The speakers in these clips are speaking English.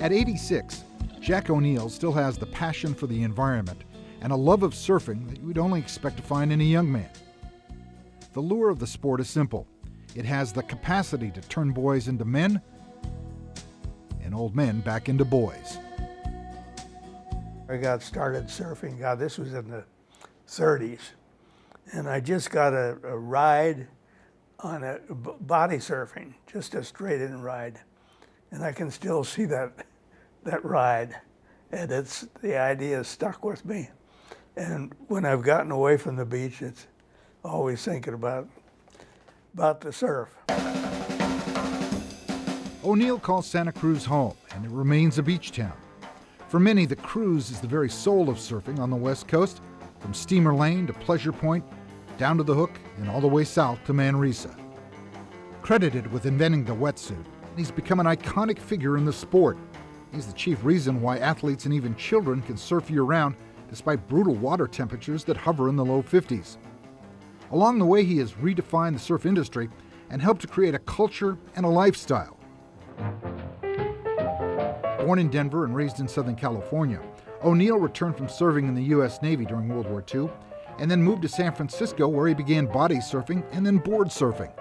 At 86, Jack O'Neill still has the passion for the environment and a love of surfing that you would only expect to find in a young man. The lure of the sport is simple. It has the capacity to turn boys into men and old men back into boys. I got started surfing, God, this was in the 30s, and I just got a ride on a body surfing, just a straight-in ride, and I can still see that ride, and the idea stuck with me. And when I've gotten away from the beach, it's always thinking about the surf. O'Neill calls Santa Cruz home, and it remains a beach town. For many, the cruise is the very soul of surfing on the West Coast, from Steamer Lane to Pleasure Point, down to the Hook, and all the way south to Manresa. Credited with inventing the wetsuit, he's become an iconic figure in the sport. He's the chief reason why athletes and even children can surf year-round despite brutal water temperatures that hover in the low 50s. Along the way, he has redefined the surf industry and helped to create a culture and a lifestyle. Born in Denver and raised in Southern California, O'Neill returned from serving in the U.S. Navy during World War II and then moved to San Francisco, where he began body surfing and then board surfing.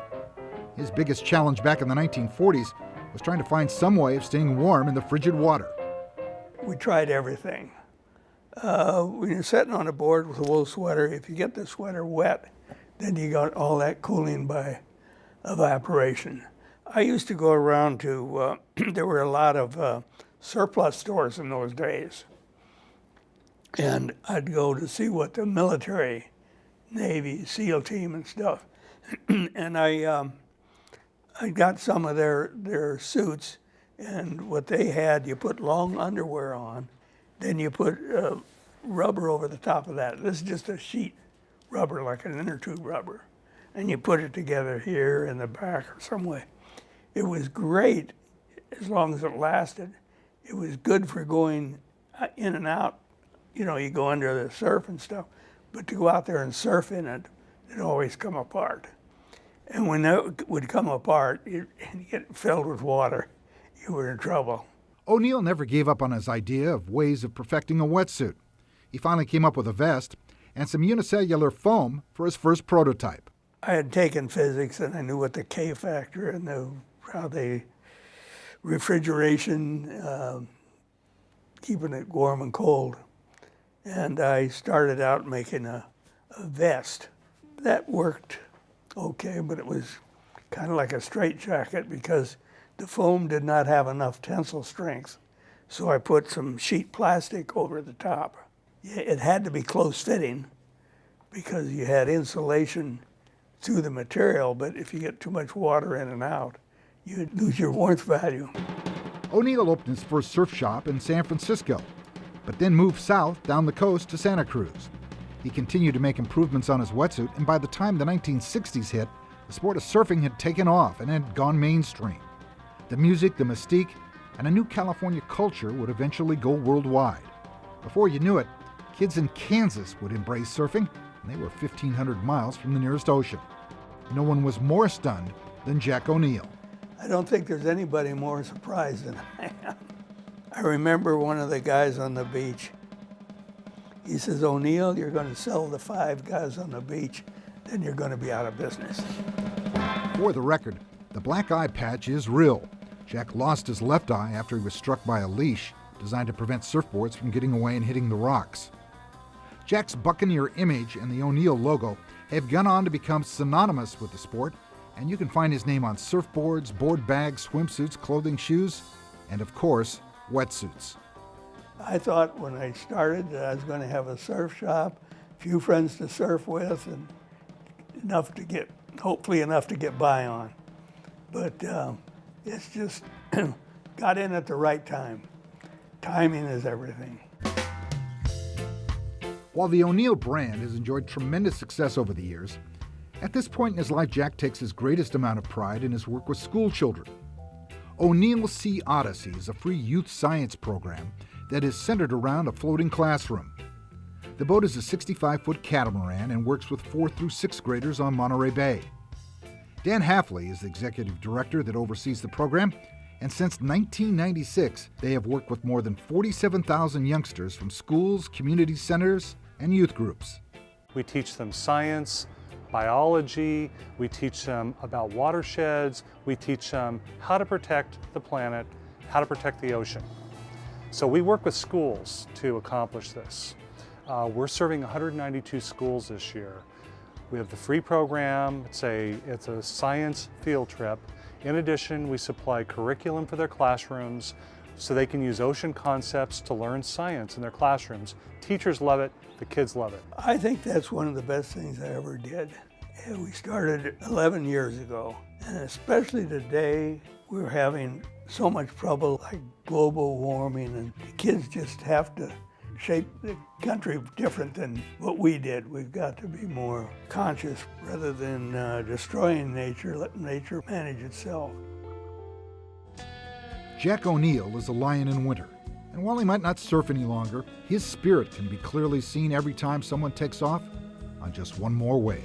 His biggest challenge back in the 1940s was trying to find some way of staying warm in the frigid water. We tried everything. When you're sitting on a board with a wool sweater, if you get the sweater wet, then you got all that cooling by evaporation. I used to go around to, there were a lot of surplus stores in those days. And I'd go to see what the military, Navy, SEAL team and stuff. And I got some of their suits, and what they had, you put long underwear on, then you put rubber over the top of that. This is just a sheet rubber, like an inner tube rubber. And you put it together here in the back or some way. It was great as long as it lasted. It was good for going in and out. You know, you go under the surf and stuff, but to go out there and surf in it, it'd always come apart. And when it would come apart and get filled with water, you were in trouble. O'Neill never gave up on his idea of ways of perfecting a wetsuit. He finally came up with a vest and some unicellular foam for his first prototype. I had taken physics, and I knew what the K factor and how the refrigeration, keeping it warm and cold. And I started out making a vest. That worked okay, but it was kind of like a straitjacket because the foam did not have enough tensile strength. So I put some sheet plastic over the top. It had to be close fitting because you had insulation through the material, but if you get too much water in and out, you'd lose your warmth value. O'Neill opened his first surf shop in San Francisco, but then moved south down the coast to Santa Cruz. He continued to make improvements on his wetsuit, and by the time the 1960s hit, the sport of surfing had taken off and had gone mainstream. The music, the mystique, and a new California culture would eventually go worldwide. Before you knew it, kids in Kansas would embrace surfing, and they were 1,500 miles from the nearest ocean. No one was more stunned than Jack O'Neill. I don't think there's anybody more surprised than I am. I remember one of the guys on the beach. He says, "O'Neill, you're going to sell the 5 guys on the beach, then you're going to be out of business." For the record, the black eye patch is real. Jack lost his left eye after he was struck by a leash designed to prevent surfboards from getting away and hitting the rocks. Jack's Buccaneer image and the O'Neill logo have gone on to become synonymous with the sport, and you can find his name on surfboards, board bags, swimsuits, clothing, shoes, and of course, wetsuits. I thought when I started that I was going to have a surf shop, a few friends to surf with, and hopefully enough to get by on. But it's just got in at the right time. Timing is everything. While the O'Neill brand has enjoyed tremendous success over the years, at this point in his life, Jack takes his greatest amount of pride in his work with school children. O'Neill Sea Odyssey is a free youth science program that is centered around a floating classroom. The boat is a 65-foot catamaran and works with 4th through 6th graders on Monterey Bay. Dan Halfley is the executive director that oversees the program, And since 1996, they have worked with more than 47,000 youngsters from schools, community centers, and youth groups. We teach them science, biology, we teach them about watersheds, we teach them how to protect the planet, how to protect the ocean. So we work with schools to accomplish this. We're serving 192 schools this year. We have the free program, it's a science field trip. In addition, we supply curriculum for their classrooms so they can use ocean concepts to learn science in their classrooms. Teachers love it, the kids love it. I think that's one of the best things I ever did. And we started 11 years ago, and especially today, we're having so much trouble like global warming, and the kids just have to shape the country different than what we did. We've got to be more conscious rather than destroying nature, letting nature manage itself. Jack O'Neill is a lion in winter, and while he might not surf any longer, his spirit can be clearly seen every time someone takes off on just one more wave.